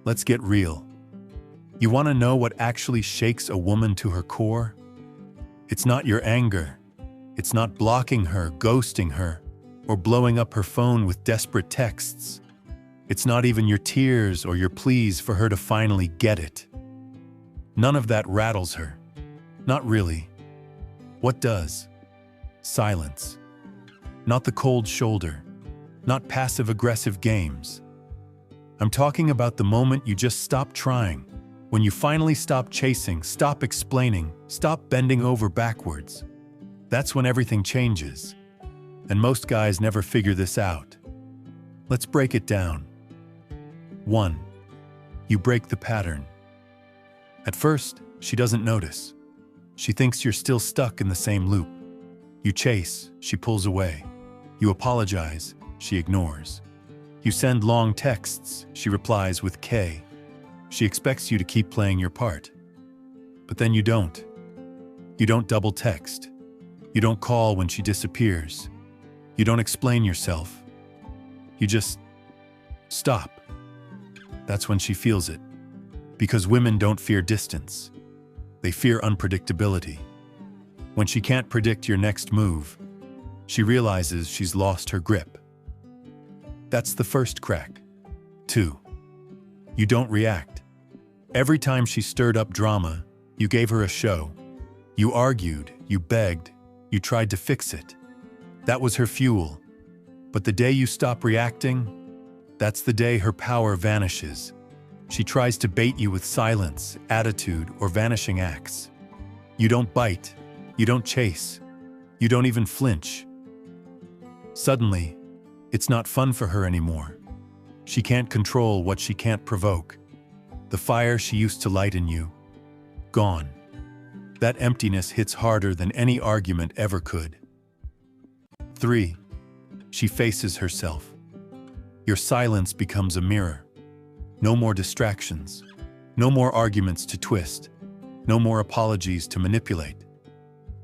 Let's get real. You want to know what actually shakes a woman to her core? It's not your anger. It's not blocking her, ghosting her, or blowing up her phone with desperate texts. It's not even your tears or your pleas for her to finally get it. None of that rattles her. Not really. What does? Silence. Not the cold shoulder. Not passive-aggressive games. I'm talking about the moment you just stop trying, when you finally stop chasing, stop explaining, stop bending over backwards. That's when everything changes. And most guys never figure this out. Let's break it down. 1. You break the pattern. At first, she doesn't notice. She thinks you're still stuck in the same loop. You chase, she pulls away. You apologize, she ignores. You send long texts, she replies with K. She expects you to keep playing your part. But then you don't. You don't double text. You don't call when she disappears. You don't explain yourself. You just stop. That's when she feels it. Because women don't fear distance. They fear unpredictability. When she can't predict your next move, she realizes she's lost her grip. That's the first crack. 2. You don't react. Every time she stirred up drama, you gave her a show. You argued, you begged, you tried to fix it. That was her fuel. But the day you stop reacting, that's the day her power vanishes. She tries to bait you with silence, attitude, or vanishing acts. You don't bite. You don't chase. You don't even flinch. Suddenly, it's not fun for her anymore. She can't control what she can't provoke. The fire she used to light in you, gone. That emptiness hits harder than any argument ever could. 3. She faces herself. Your silence becomes a mirror. No more distractions. No more arguments to twist. No more apologies to manipulate.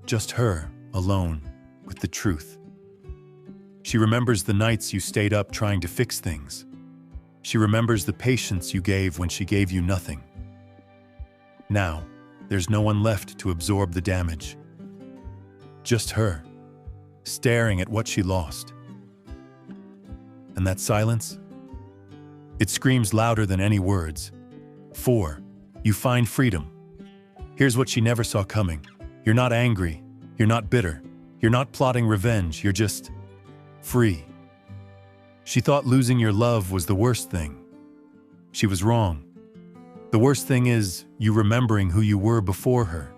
Just her, alone, with the truth. She remembers the nights you stayed up trying to fix things. She remembers the patience you gave when she gave you nothing. Now, there's no one left to absorb the damage. Just her, staring at what she lost. And that silence? It screams louder than any words. 4. You find freedom. Here's what she never saw coming. You're not angry. You're not bitter. You're not plotting revenge. You're just free. She thought losing your love was the worst thing. She was wrong. The worst thing is you remembering who you were before her.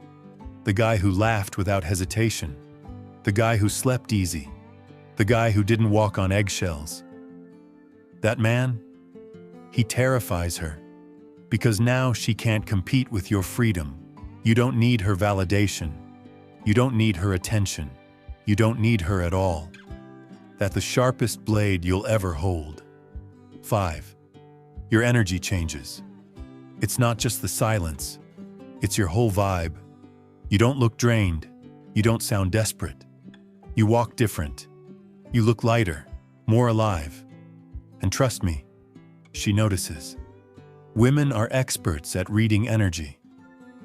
The guy who laughed without hesitation. The guy who slept easy. The guy who didn't walk on eggshells. That man, he terrifies her. Because now she can't compete with your freedom. You don't need her validation. You don't need her attention. You don't need her at all. That's the sharpest blade you'll ever hold. 5. Your energy changes. It's not just the silence. It's your whole vibe. You don't look drained. You don't sound desperate. You walk different. You look lighter, more alive. And trust me, she notices. Women are experts at reading energy.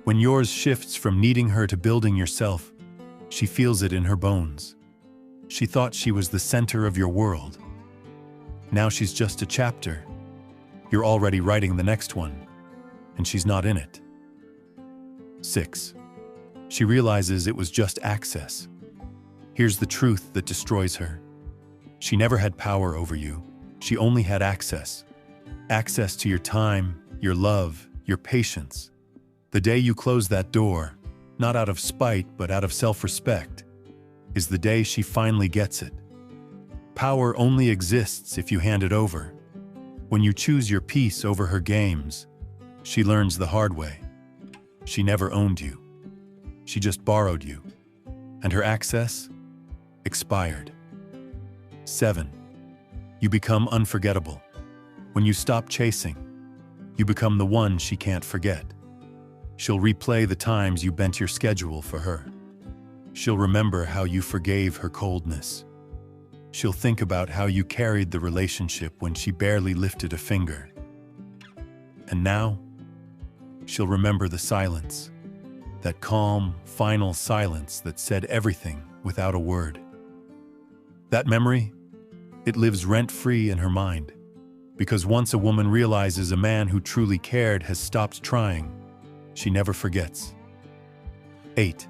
When yours shifts from needing her to building yourself, she feels it in her bones. She thought she was the center of your world. Now she's just a chapter. You're already writing the next one, and she's not in it. 6. She realizes it was just access. Here's the truth that destroys her. She never had power over you. She only had access. Access to your time, your love, your patience. The day you close that door, not out of spite but out of self-respect, is the day she finally gets it. Power only exists if you hand it over. When you choose your peace over her games, she learns the hard way. She never owned you. She just borrowed you. And her access expired. 7. You become unforgettable. When you stop chasing, you become the one she can't forget. She'll replay the times you bent your schedule for her. She'll remember how you forgave her coldness. She'll think about how you carried the relationship when she barely lifted a finger. And now, she'll remember the silence, that calm, final silence that said everything without a word. That memory, it lives rent-free in her mind, because once a woman realizes a man who truly cared has stopped trying, she never forgets. 8.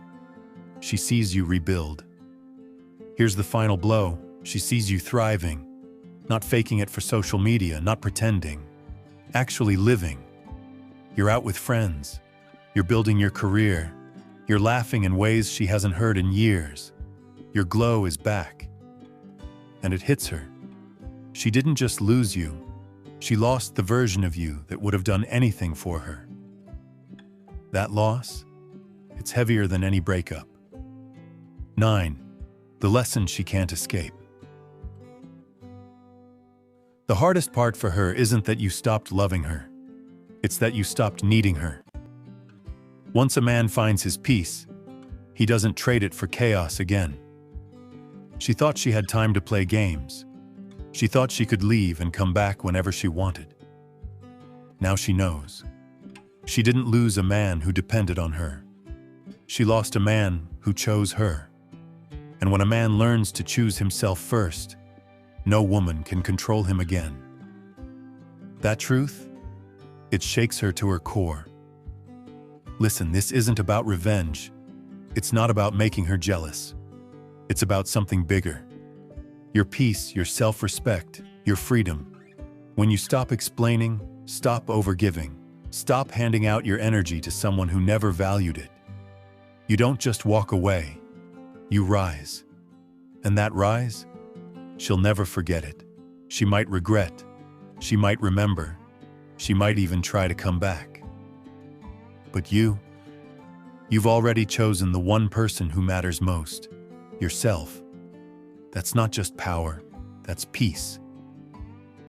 She sees you rebuild. Here's the final blow. She sees you thriving, not faking it for social media, not pretending, actually living. You're out with friends. You're building your career. You're laughing in ways she hasn't heard in years. Your glow is back. And it hits her. She didn't just lose you. She lost the version of you that would have done anything for her. That loss, it's heavier than any breakup. 9. The lesson she can't escape. The hardest part for her isn't that you stopped loving her. It's that you stopped needing her. Once a man finds his peace, he doesn't trade it for chaos again. She thought she had time to play games. She thought she could leave and come back whenever she wanted. Now she knows. She didn't lose a man who depended on her. She lost a man who chose her. And when a man learns to choose himself first, no woman can control him again. That truth, it shakes her to her core. Listen, this isn't about revenge. It's not about making her jealous. It's about something bigger. Your peace, your self-respect, your freedom. When you stop explaining, stop overgiving, stop handing out your energy to someone who never valued it. You don't just walk away, you rise. And that rise, she'll never forget it. She might regret, she might remember, she might even try to come back. But you've already chosen the one person who matters most, yourself. That's not just power, that's peace.